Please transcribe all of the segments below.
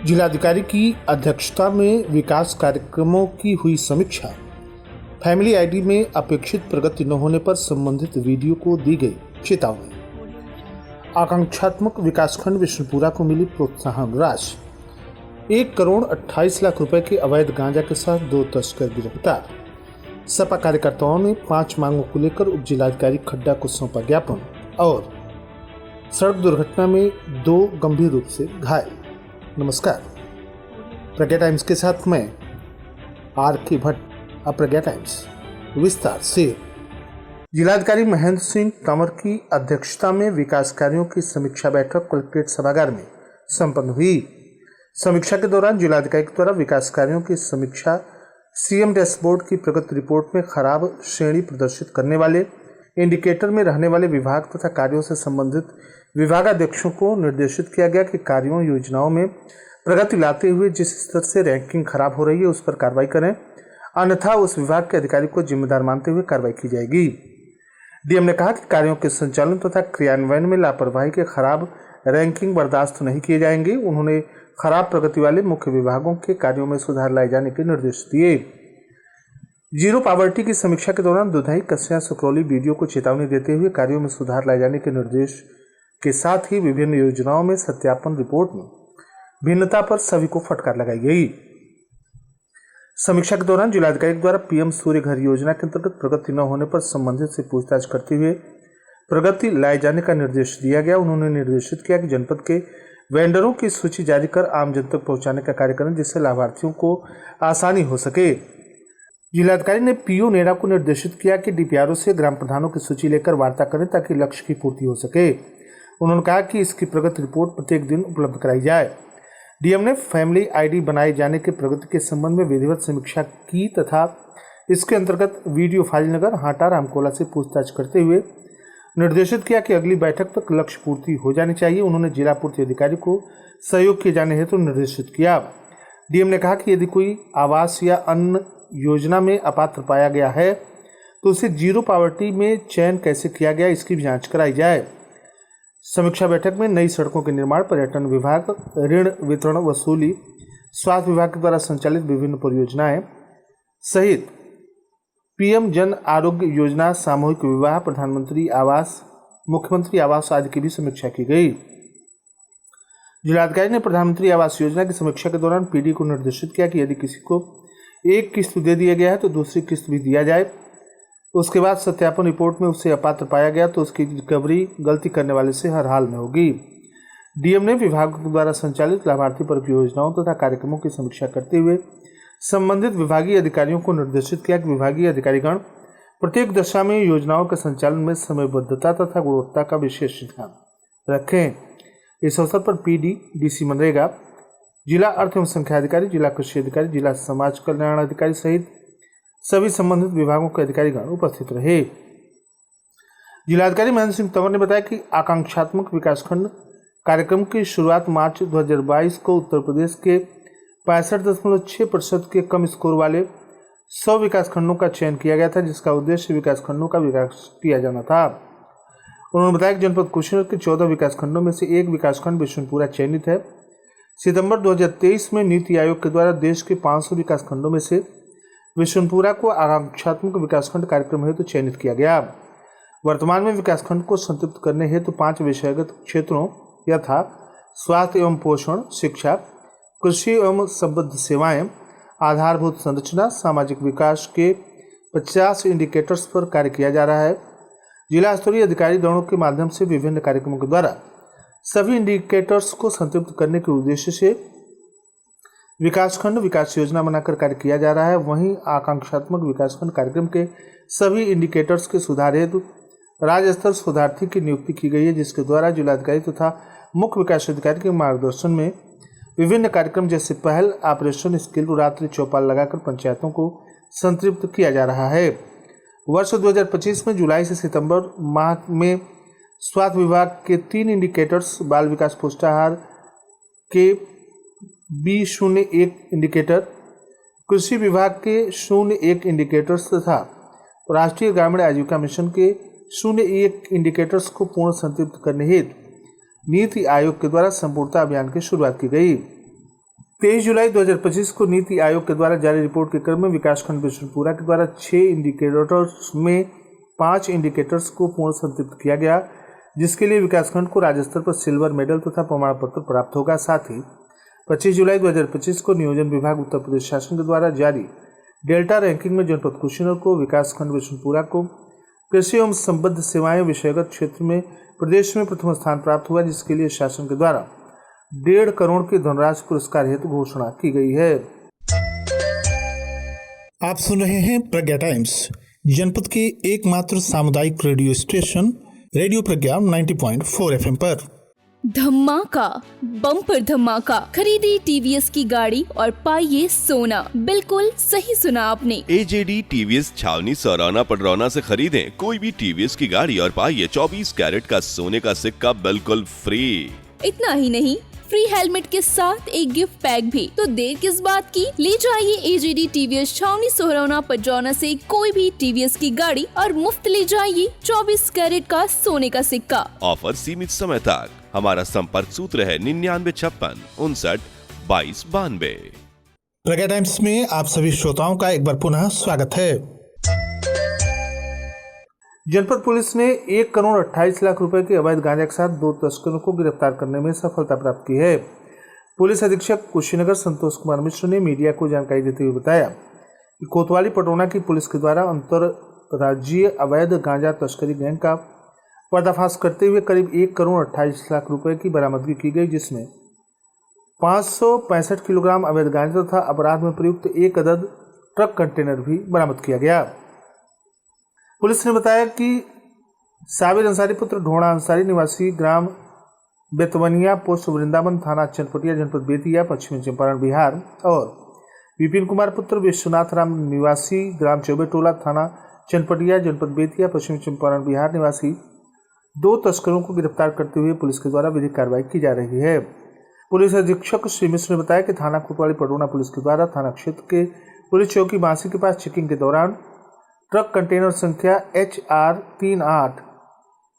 जिलाधिकारी की अध्यक्षता में विकास कार्यक्रमों की हुई समीक्षा। फैमिली आईडी में अपेक्षित प्रगति न होने पर संबंधित वीडियो को दी गई चेतावनी। आकांक्षात्मक विकासखंड विष्णुपुरा को मिली प्रोत्साहन राशि। 1,28,00,000 रुपए के अवैध गांजा के साथ 2 तस्कर गिरफ्तार। सपा कार्यकर्ताओं ने 5 मांगों को लेकर उप जिलाधिकारी खड्डा को सौंपा ज्ञापन। और सड़क दुर्घटना में 2 गंभीर रूप से घायल। नमस्कार, प्रज्ञा टाइम्स के साथ मैं आर.के. भट्ट। अब प्रज्ञा टाइम्स विस्तार से। जिलाधिकारी महेंद्र सिंह तंवर की अध्यक्षता में विकास कार्यों की समीक्षा बैठक कलेक्ट्रेट सभागार में संपन्न हुई। समीक्षा के दौरान जिलाधिकारी के द्वारा विकास कार्यों की समीक्षा, सीएम डैशबोर्ड की प्रगति रिपोर्ट में खराब श्रेणी प्रदर्शित करने वाले इंडिकेटर में रहने वाले विभाग तथा कार्यों से संबंधित विभागाध्यक्षों को निर्देशित किया गया कि कार्यों योजनाओं में प्रगति लाते हुए जिस स्तर से रैंकिंग खराब हो रही है उस पर कार्रवाई करें, अन्यथा उस विभाग के अधिकारी को जिम्मेदार मानते हुए कार्रवाई की जाएगी। डीएम ने कहा कि कार्यों के संचालन तथा क्रियान्वयन में लापरवाही के खराब रैंकिंग बर्दाश्त नहीं किए जाएंगे। उन्होंने खराब प्रगति वाले मुख्य विभागों के कार्यों में सुधार लाए जाने के निर्देश दिए। जीरो पावर्टी की समीक्षा के दौरान दुधाई, कस्या, सुकरौली बीडीओ को चेतावनी देते हुए कार्यों में सुधार लाए जाने के निर्देश के साथ ही विभिन्न योजनाओं में सत्यापन रिपोर्ट में भिन्नता पर सभी को फटकार लगाई गई। समीक्षा के दौरान जिलाधिकारी द्वारा पीएम सूर्य घर योजना के अंतर्गत प्रगति न होने पर संबंधित से पूछताछ करते हुए प्रगति लाए जाने का निर्देश दिया गया। उन्होंने निर्देशित किया कि जनपद के वेंडरों की सूची जारी कर आम जन तक पहुंचाने का कार्य करें, जिससे लाभार्थियों को आसानी हो सके। जिलाधिकारी ने पीओ नेडा को निर्देशित किया कि डीपीआरओ से ग्राम प्रधानों की सूची लेकर वार्ता करें ताकि लक्ष्य की पूर्ति हो सके। उन्होंने कहा कि इसकी प्रगति रिपोर्ट प्रत्येक दिन उपलब्ध कराई जाए। डीएम ने फैमिली आईडी बनाए जाने के प्रगति के संबंध में विधिवत समीक्षा की तथा इसके अंतर्गत वीडियो फाइलनगर, हाटा, रामकोला से पूछताछ करते हुए निर्देशित किया कि अगली बैठक तक लक्ष्य पूर्ति हो जानी चाहिए। उन्होंने जिला पूर्ति अधिकारी को सहयोग किए जाने हेतु निर्देशित किया। डीएम ने कहा कि यदि कोई आवास या अन्य योजना में अपात्र पाया गया है तो उसे जीरो पावर्टी में चयन कैसे किया गया, इसकी भी जांच कराई जाए। समीक्षा बैठक में नई सड़कों के निर्माण, पर्यटन विभाग, ऋण वितरण वसूली, स्वास्थ्य विभाग के द्वारा संचालित विभिन्न परियोजनाएं सहित पीएम जन आरोग्य योजना, सामूहिक विवाह, प्रधानमंत्री आवास, मुख्यमंत्री आवास आदि की भी समीक्षा की गई। जिलाधिकारी ने प्रधानमंत्री आवास योजना की समीक्षा के दौरान पीडी को निर्देशित किया कि यदि किसी को एक किस्त दे दिया गया है तो दूसरी किस्त भी दिया जाए। उसके बाद सत्यापन रिपोर्ट में उससे अपात्र पाया गया तो उसकी रिकवरी गलती करने वाले से हर हाल में होगी। डीएम ने विभागों द्वारा संचालित लाभार्थी पर योजनाओं तथा कार्यक्रमों की समीक्षा करते हुए संबंधित विभागीय अधिकारियों को निर्देशित किया कि विभागीय अधिकारीगण प्रत्येक दशा में योजनाओं के संचालन में समयबद्धता तथा गुणवत्ता का विशेष ध्यान रखें। इस अवसर पर पीडी, डीसी मनरेगा, जिला अर्थ एवं संख्या अधिकारी, जिला कृषि अधिकारी, जिला समाज कल्याण अधिकारी सहित सभी संबंधित विभागों के अधिकारीगण उपस्थित रहे। जिलाधिकारी महेंद्र सिंह तंवर ने बताया कि आकांक्षात्मक विकासखंड कार्यक्रम की शुरुआत मार्च 2022 को उत्तर प्रदेश के 65.6% के कम स्कोर वाले 100 विकासखंडों का चयन किया गया था, जिसका उद्देश्य विकासखंडों का विकास किया जाना था। उन्होंने बताया कि जनपद कुशीनगर के 14 विकासखंडों में से एक विकासखंड विष्णुपुरा चयनित है। सितंबर 2023 में नीति आयोग के द्वारा देश के 500 विकासखंडों में से विष्णुपुरा को आकांक्षात्मक विकासखंड कार्यक्रम हेतु चयनित किया गया। वर्तमान में विकासखंड को संतृप्त करने हेतु 5 विषयगत क्षेत्रों यथा स्वास्थ्य एवं पोषण, शिक्षा, कृषि एवं संबद्ध सेवाएं, आधारभूत संरचना, सामाजिक विकास के 50 इंडिकेटर्स पर कार्य किया जा रहा है। जिला स्तरीय अधिकारी दलों के माध्यम से विभिन्न कार्यक्रमों के द्वारा सभी इंडिकेटर्स को संतृप्त करने के उद्देश्य से विकासखंड विकास योजना बनाकर कार्य किया जा रहा है। वहीं आकांक्षात्मक विकासखंड कार्यक्रम के सभी इंडिकेटर्स के सुधार हेतु राज्य स्तर सुधार्थी की नियुक्ति की गई है, जिसके द्वारा जिलाधिकारी तथा मुख्य विकास अधिकारी के मार्गदर्शन में विभिन्न कार्यक्रम जैसे पहल ऑपरेशन स्किल रात्रि चौपाल लगाकर पंचायतों को संतृप्त किया जा रहा है। वर्ष 2025 में जुलाई से सितंबर माह में स्वास्थ्य विभाग के 3 इंडिकेटर्स, बाल विकास पुष्टाहार के B01 इंडिकेटर, कृषि विभाग के 01 इंडिकेटर्स तथा राष्ट्रीय ग्रामीण आजीविका मिशन के 01 इंडिकेटर्स को पूर्ण संतृप्त करने हेतु नीति आयोग के द्वारा संपूर्णता अभियान की शुरुआत की गई। 23 जुलाई 2025 को नीति आयोग के द्वारा जारी रिपोर्ट के क्रम में विकासखंड बिशनपुरा के द्वारा 6 इंडिकेटर्स में 5 इंडिकेटर्स को पूर्ण संतृप्त किया गया, जिसके लिए विकासखंड को राज्य स्तर पर सिल्वर मेडल तथा प्रमाण पत्र प्राप्त होगा। साथ ही 25 जुलाई 2025 को नियोजन विभाग उत्तर प्रदेश शासन के द्वारा जारी डेल्टा रैंकिंग में जनपद कुशीनगर को, विकासखंड बिशनपुरा को कृषि एवं संबद्ध सेवाएं विषयगत क्षेत्र में प्रदेश में प्रथम स्थान प्राप्त हुआ, जिसके लिए शासन के द्वारा 1.5 करोड़ के धनराशि पुरस्कार हेतु घोषणा की गई है। आप सुन रहे हैं प्रज्ञा टाइम्स, जनपद के एकमात्र सामुदायिक रेडियो स्टेशन रेडियो प्रज्ञा 90.4 FM पर। धमाका, बम्पर धमाका, खरीदी टीवीएस की गाड़ी और पाइए सोना। बिल्कुल सही सुना आपने। AJD TVS छावनी सौराना पडरौना से खरीदें कोई भी TVS की गाड़ी और पाइए 24 कैरेट का सोने का सिक्का बिल्कुल फ्री। इतना ही नहीं, फ्री हेलमेट के साथ एक गिफ्ट पैक भी। तो देर किस बात की, ले जाइए AJD TVS छावनी सोहरौना पडरौना से कोई भी TVS की गाड़ी और मुफ्त ले जाइए 24 कैरेट का सोने का सिक्का। ऑफर सीमित समय तक। हमारा संपर्क सूत्र है 9956 59 22 92। प्रज्ञा टाइम्स में आप सभी श्रोताओं का एक बार पुनः स्वागत है। जनपद पुलिस ने 1 करोड़ 28 लाख रुपए के अवैध गांजा के साथ 2 तस्करों को गिरफ्तार करने में सफलता प्राप्त की है। पुलिस अधीक्षक कुशीनगर संतोष कुमार मिश्र ने मीडिया को जानकारी देते हुए बताया कि कोतवाली पटौना की पुलिस के द्वारा अंतरराज्यीय अवैध गांजा तस्करी गैंग का पर्दाफाश करते हुए करीब 1 करोड़ 28 लाख रुपए की बरामदगी की गई, जिसमें 565 किलोग्राम अवैध गांजा तथा अपराध में प्रयुक्त 1 अदद ट्रक कंटेनर भी बरामद किया गया। पुलिस ने बताया कि साबिर अंसारी पुत्र ढोणा अंसारी निवासी ग्राम बेतवनिया पोस्ट वृंदावन थाना चनपटिया जनपद बेतिया पश्चिमी चंपारण बिहार और विपिन कुमार पुत्र विश्वनाथ राम निवासी ग्राम चौबेटोला थाना चनपटिया जनपद बेतिया पश्चिमी चंपारण बिहार निवासी 2 तस्करों को गिरफ्तार करते हुए पुलिस के द्वारा विधिक कार्रवाई की जा रही है। पुलिस अधीक्षक श्री मिश्र ने बताया कि थाना कोतवाली पटौना पुलिस के द्वारा थाना क्षेत्र के पुलिस चौकी बांसी के पास चेकिंग के दौरान ट्रक कंटेनर संख्या HR 38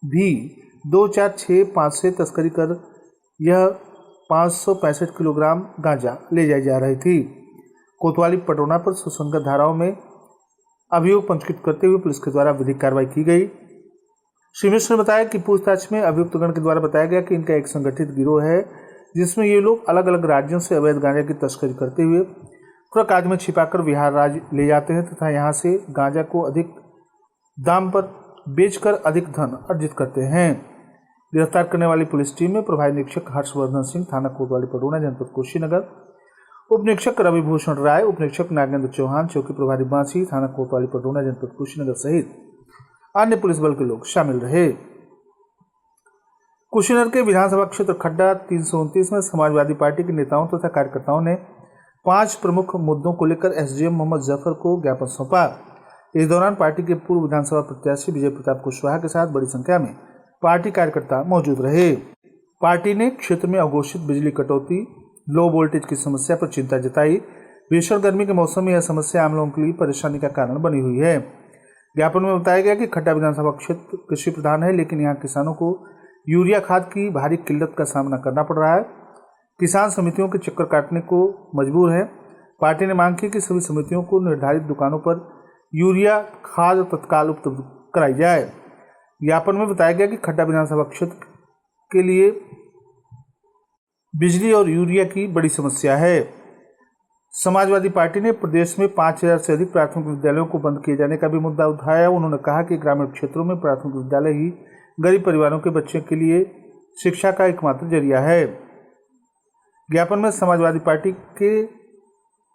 भी 2465 से तस्करी कर यह 565 किलोग्राम गांजा ले जाई जा रही थी। कोतवाली पटौना पर सुसंगत धाराओं में अभियोग पंजीकृत करते हुए पुलिस के द्वारा विधिक कार्रवाई की गई। श्री मिश्र ने बताया कि पूछताछ में अभियुक्तगण के द्वारा बताया गया कि इनका एक संगठित गिरोह है, जिसमें ये लोग अलग अलग राज्यों से अवैध गांजा की तस्करी करते हुए ट्रक आदि में छिपाकर बिहार राज्य ले जाते हैं तथा यहाँ से गांजा को अधिक दाम पर बेचकर अधिक धन अर्जित करते हैं। गिरफ्तार करने वाली पुलिस टीम में प्रभारी निरीक्षक हर्षवर्धन सिंह थाना कोतवाली पटौना जनपद कुशीनगर, उप निरीक्षक रविभूषण राय, उप निरीक्षक नागेंद्र चौहान, चौकी प्रभारी बांसी थाना कोतवाली पटौना जनपद कुशीनगर सहित अन्य पुलिस बल के लोग शामिल रहे। कुशीनगर के विधानसभा क्षेत्र खड्डा 329 में समाजवादी पार्टी के नेताओं तथा कार्यकर्ताओं ने 5 प्रमुख मुद्दों को लेकर SDM मोहम्मद जफर को ज्ञापन सौंपा। इस दौरान पार्टी के पूर्व विधानसभा प्रत्याशी विजय प्रताप कुशवाहा के साथ बड़ी संख्या में पार्टी कार्यकर्ता मौजूद रहे। पार्टी ने क्षेत्र में अघोषित बिजली कटौती, लो वोल्टेज की समस्या पर चिंता जताई। भीषण गर्मी के मौसम में यह समस्या आम लोगों के लिए परेशानी का कारण बनी हुई है। ज्ञापन में बताया गया कि खड्डा विधानसभा क्षेत्र कृषि प्रधान है, लेकिन यहाँ किसानों को यूरिया खाद की भारी किल्लत का सामना करना पड़ रहा है। किसान समितियों के चक्कर काटने को मजबूर है। पार्टी ने मांग की कि सभी समितियों को निर्धारित दुकानों पर यूरिया खाद तत्काल उपलब्ध कराई जाए। ज्ञापन में बताया गया कि खड्डा विधानसभा क्षेत्र के लिए बिजली और यूरिया की बड़ी समस्या है। समाजवादी पार्टी ने प्रदेश में 5000 से अधिक प्राथमिक विद्यालयों को बंद किए जाने का भी मुद्दा उठाया। उन्होंने कहा कि ग्रामीण क्षेत्रों में प्राथमिक विद्यालय ही गरीब परिवारों के बच्चों के लिए शिक्षा का एकमात्र जरिया है। ज्ञापन में समाजवादी पार्टी के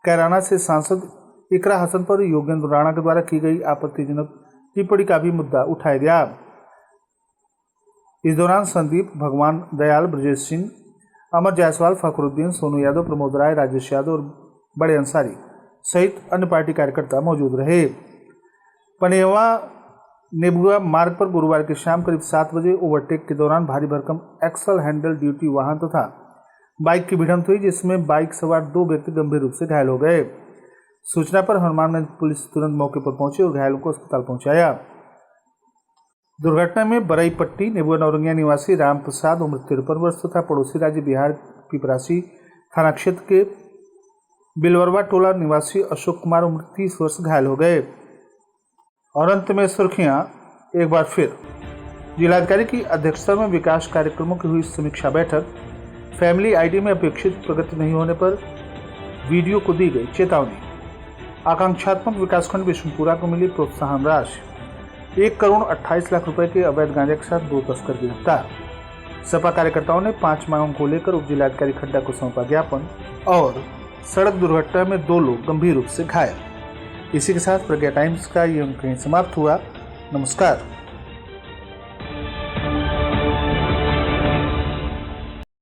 कैराना से सांसद इकरा हसन पर योगेंद्र राणा के द्वारा की गई आपत्तिजनक टिप्पणी का भी मुद्दा उठाया गया। इस दौरान संदीप, भगवान दयाल, ब्रजेश सिंह, अमर जायसवाल, फखरुद्दीन, सोनू यादव, प्रमोद राय, राजेश यादव और बड़े अंसारी सहित अन्य पार्टी कार्यकर्ता मौजूद रहे। पनेवा नेबुआ मार्ग पर गुरुवार की शाम करीब 7 बजे ओवरटेक के दौरान भारी भरकम एक्सल हैंडल ड्यूटी वाहन तथा बाइक की भिड़ंत हुई, जिसमें बाइक सवार 2 व्यक्ति गंभीर रूप से घायल हो गए। सूचना पर हनुमानगंज पुलिस तुरंत मौके पर पहुंची और घायलों को अस्पताल पहुंचाया। दुर्घटना में बरईपट्टी नेबुआ नौरंगिया निवासी राम प्रसाद उम्र 53 वर्ष तथा पड़ोसी राज्य बिहार पिपरासी थाना क्षेत्र के बिलवरवा टोला निवासी अशोक कुमार उम्र 30 वर्ष घायल हो गए। और अंत में सुर्खियां एक बार फिर। जिलाधिकारी की अध्यक्षता में विकास कार्यक्रमों की हुई समीक्षा बैठक। फैमिली आईडी में अपेक्षित प्रगति नहीं होने पर वीडियो को दी गई चेतावनी। आकांक्षात्मक विकासखंड विष्णुपुरा को मिली प्रोत्साहन राशि। 1,28,00,000 रुपए के अवैध गांजे के साथ 2 तस्कर गिरफ्तार। सपा कार्यकर्ताओं ने 5 मांगों को लेकर उप जिलाधिकारी खड्डा को सौंपा ज्ञापन। और सड़क दुर्घटना में 2 लोग गंभीर रूप से घायल। इसी के साथ प्रज्ञा टाइम्स का ये अंक समाप्त हुआ। नमस्कार।